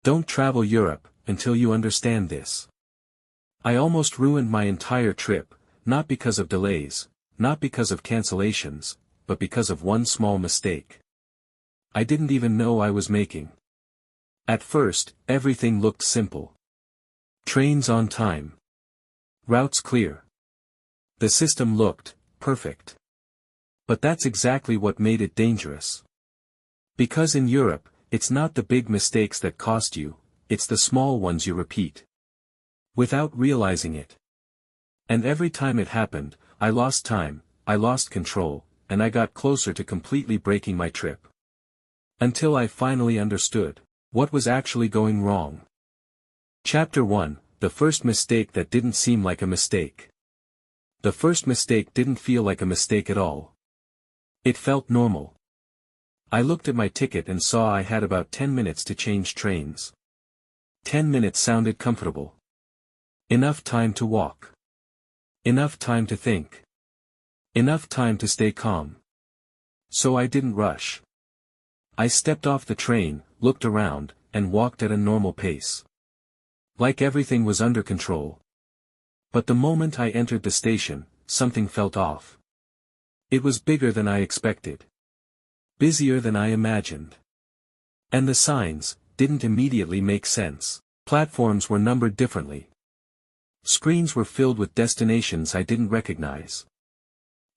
Don't travel Europe until you understand this. I almost ruined my entire trip, not because of delays, not because of cancellations, but because of one small mistake I didn't even know I was making. At first, everything looked simple. Trains on time. Routes clear. The system looked perfect. But that's exactly what made it dangerous. Because in Europe, it's not the big mistakes that cost you, it's the small ones you repeat without realizing it. And every time it happened, I lost time, I lost control, and I got closer to completely breaking my trip. Until I finally understood what was actually going wrong. Chapter 1, the first mistake that didn't seem like a mistake. The first mistake didn't feel like a mistake at all. It felt normal. I looked at my ticket and saw I had about 10 minutes to change trains. 10 minutes sounded comfortable. Enough time to walk. Enough time to think. Enough time to stay calm. So I didn't rush. I stepped off the train, looked around, and walked at a normal pace. Like everything was under control. But the moment I entered the station, something felt off. It was bigger than I expected. Busier than I imagined. And the signs didn't immediately make sense. Platforms were numbered differently. Screens were filled with destinations I didn't recognize.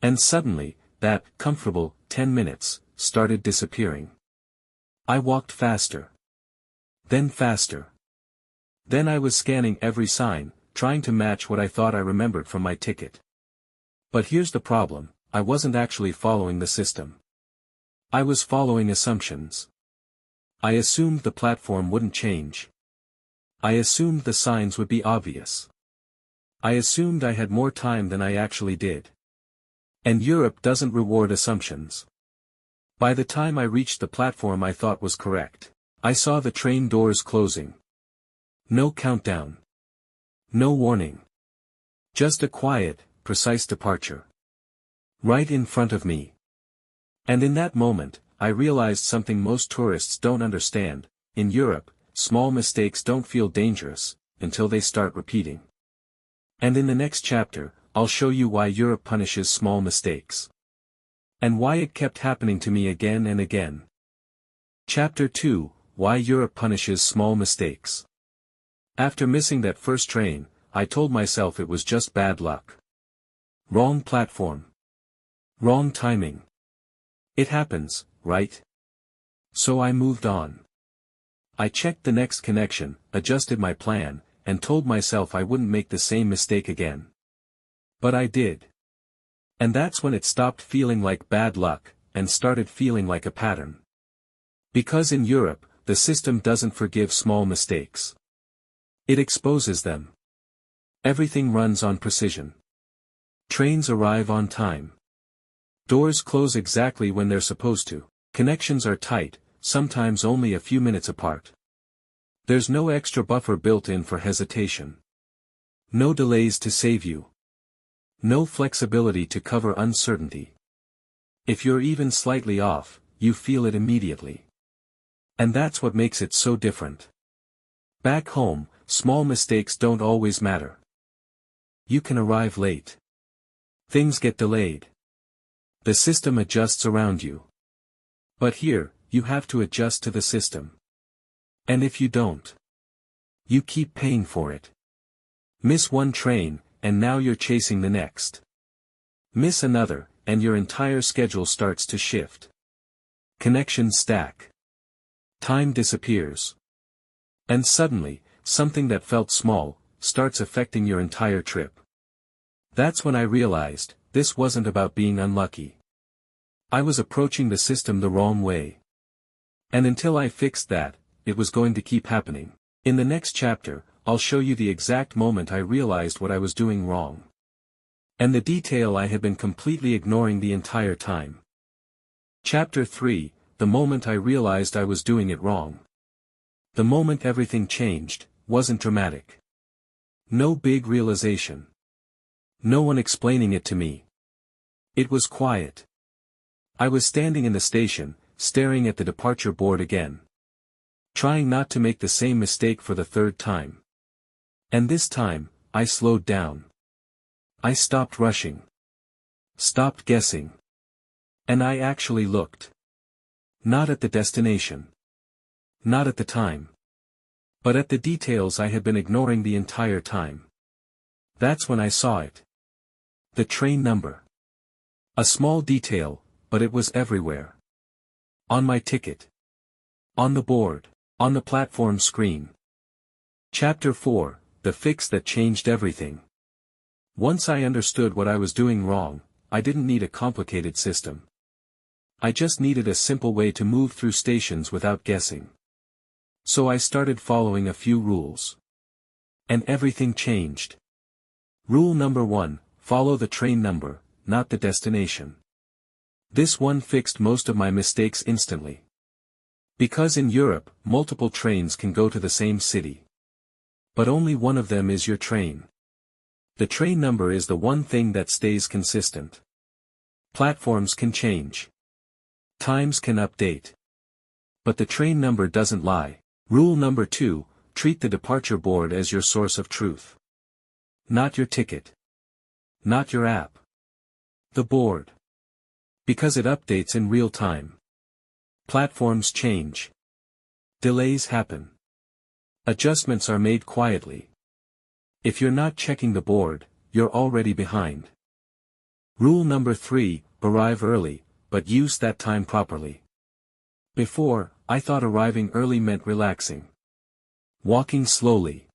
And suddenly, that comfortable 10 minutes started disappearing. I walked faster. Then faster. Then I was scanning every sign, trying to match what I thought I remembered from my ticket. But here's the problem, I wasn't actually following the system. I was following assumptions. I assumed the platform wouldn't change. I assumed the signs would be obvious. I assumed I had more time than I actually did. And Europe doesn't reward assumptions. By the time I reached the platform I thought was correct, I saw the train doors closing. No countdown. No warning. Just a quiet, precise departure. Right in front of me. And in that moment, I realized something most tourists don't understand. In Europe, small mistakes don't feel dangerous, until they start repeating. And in the next chapter, I'll show you why Europe punishes small mistakes. And why it kept happening to me again and again. Chapter 2, Why Europe Punishes Small Mistakes. After missing that first train, I told myself it was just bad luck. Wrong platform. Wrong timing. It happens, right? So I moved on. I checked the next connection, adjusted my plan, and told myself I wouldn't make the same mistake again. But I did. And that's when it stopped feeling like bad luck, and started feeling like a pattern. Because in Europe, the system doesn't forgive small mistakes. It exposes them. Everything runs on precision. Trains arrive on time. Doors close exactly when they're supposed to. Connections are tight, sometimes only a few minutes apart. There's no extra buffer built in for hesitation. No delays to save you. No flexibility to cover uncertainty. If you're even slightly off, you feel it immediately. And that's what makes it so different. Back home, small mistakes don't always matter. You can arrive late. Things get delayed. The system adjusts around you. But here, you have to adjust to the system. And if you don't, you keep paying for it. Miss one train, and now you're chasing the next. Miss another, and your entire schedule starts to shift. Connections stack. Time disappears. And suddenly, something that felt small, starts affecting your entire trip. That's when I realized, this wasn't about being unlucky. I was approaching the system the wrong way. And until I fixed that, it was going to keep happening. In the next chapter, I'll show you the exact moment I realized what I was doing wrong. And the detail I had been completely ignoring the entire time. Chapter 3, The moment I realized I was doing it wrong. The moment everything changed, wasn't dramatic. No big realization. No one explaining it to me. It was quiet. I was standing in the station, staring at the departure board again. trying not to make the same mistake for the third time. And this time, I slowed down. I stopped rushing. Stopped guessing. And I actually looked. Not at the destination. Not at the time. But at the details I had been ignoring the entire time. That's when I saw it. The train number. A small detail, but it was everywhere. On my ticket. On the board. On the platform screen. Chapter 4, The Fix That Changed Everything. Once I understood what I was doing wrong, I didn't need a complicated system. I just needed a simple way to move through stations without guessing. So I started following a few rules. And everything changed. Rule number 1, follow the train number, not the destination. This one fixed most of my mistakes instantly. Because in Europe, multiple trains can go to the same city. But only one of them is your train. The train number is the one thing that stays consistent. Platforms can change. Times can update. But the train number doesn't lie. Rule number 2, treat the departure board as your source of truth. Not your ticket. Not your app. The board. Because it updates in real time. Platforms change. Delays happen. Adjustments are made quietly. If you're not checking the board, you're already behind. Rule number 3, arrive early, but use that time properly. Before, I thought arriving early meant relaxing. Walking slowly.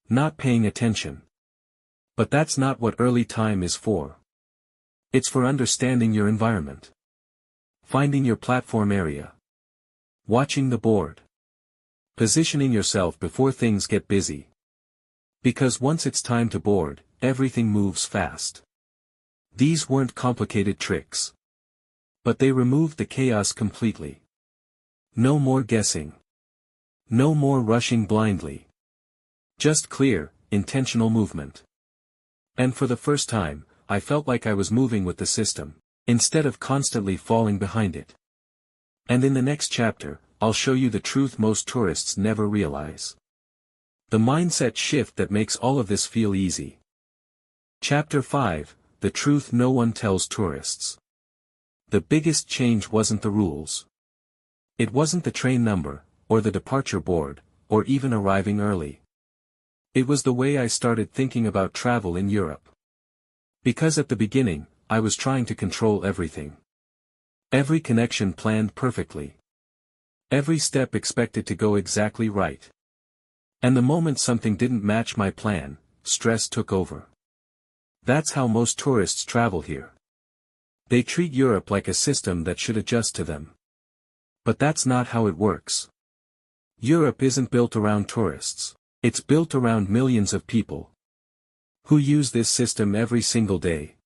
Not paying attention. But that's not what early time is for. It's for understanding your environment. Finding your platform area. Watching the board. Positioning yourself before things get busy. Because once it's time to board, everything moves fast. These weren't complicated tricks. But they removed the chaos completely. No more guessing. No more rushing blindly. Just clear, intentional movement. And for the first time, I felt like I was moving with the system, instead of constantly falling behind it. And in the next chapter, I'll show you the truth most tourists never realize. The mindset shift that makes all of this feel easy. Chapter 5, The Truth No One Tells Tourists. The biggest change wasn't the rules. It wasn't the train number, or the departure board, or even arriving early. It was the way I started thinking about travel in Europe. Because at the beginning, I was trying to control everything. Every connection planned perfectly. Every step expected to go exactly right. And the moment something didn't match my plan, stress took over. That's how most tourists travel here. They treat Europe like a system that should adjust to them. But that's not how it works. Europe isn't built around tourists. It's built around millions of people. Who use this system every single day.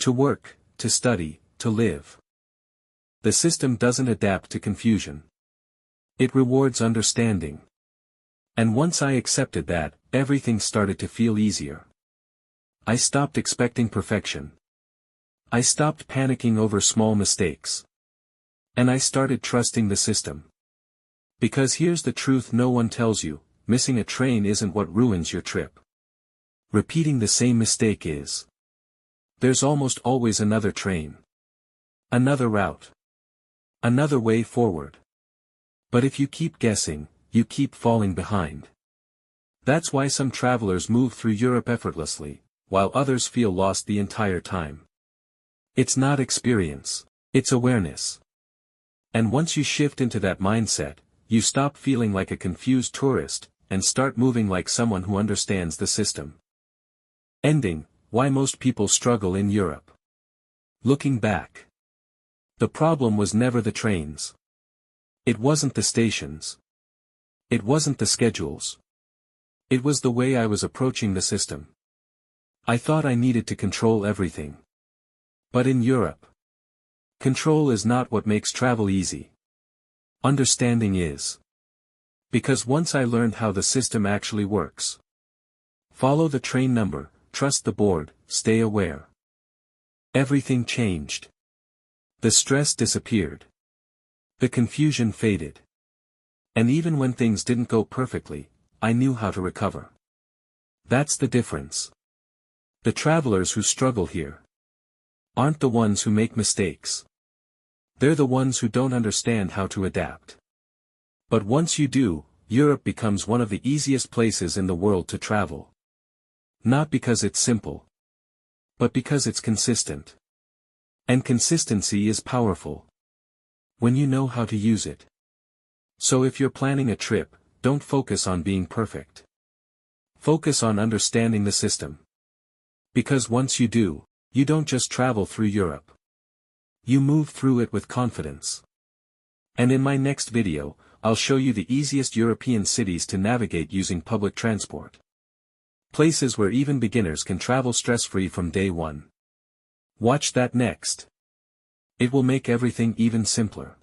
To work, to study, to live. The system doesn't adapt to confusion. It rewards understanding. And once I accepted that, everything started to feel easier. I stopped expecting perfection. I stopped panicking over small mistakes. And I started trusting the system. Because here's the truth no one tells you, missing a train isn't what ruins your trip. Repeating the same mistake is. There's almost always another train. Another route. Another way forward. But if you keep guessing, you keep falling behind. That's why some travelers move through Europe effortlessly, while others feel lost the entire time. It's not experience, it's awareness. And once you shift into that mindset, you stop feeling like a confused tourist, and start moving like someone who understands the system. Ending, why most people struggle in Europe. Looking back. The problem was never the trains. It wasn't the stations. It wasn't the schedules. It was the way I was approaching the system. I thought I needed to control everything. But in Europe, control is not what makes travel easy. Understanding is. Because once I learned how the system actually works. Follow the train number, trust the board, stay aware. Everything changed. The stress disappeared. The confusion faded. And even when things didn't go perfectly, I knew how to recover. That's the difference. The travelers who struggle here aren't the ones who make mistakes. They're the ones who don't understand how to adapt. But once you do, Europe becomes one of the easiest places in the world to travel. Not because it's simple, but because it's consistent. And consistency is powerful when you know how to use it. So if you're planning a trip, don't focus on being perfect. Focus on understanding the system. Because once you do, you don't just travel through Europe. You move through it with confidence. And in my next video, I'll show you the easiest European cities to navigate using public transport. Places where even beginners can travel stress-free from day one. Watch that next. It will make everything even simpler.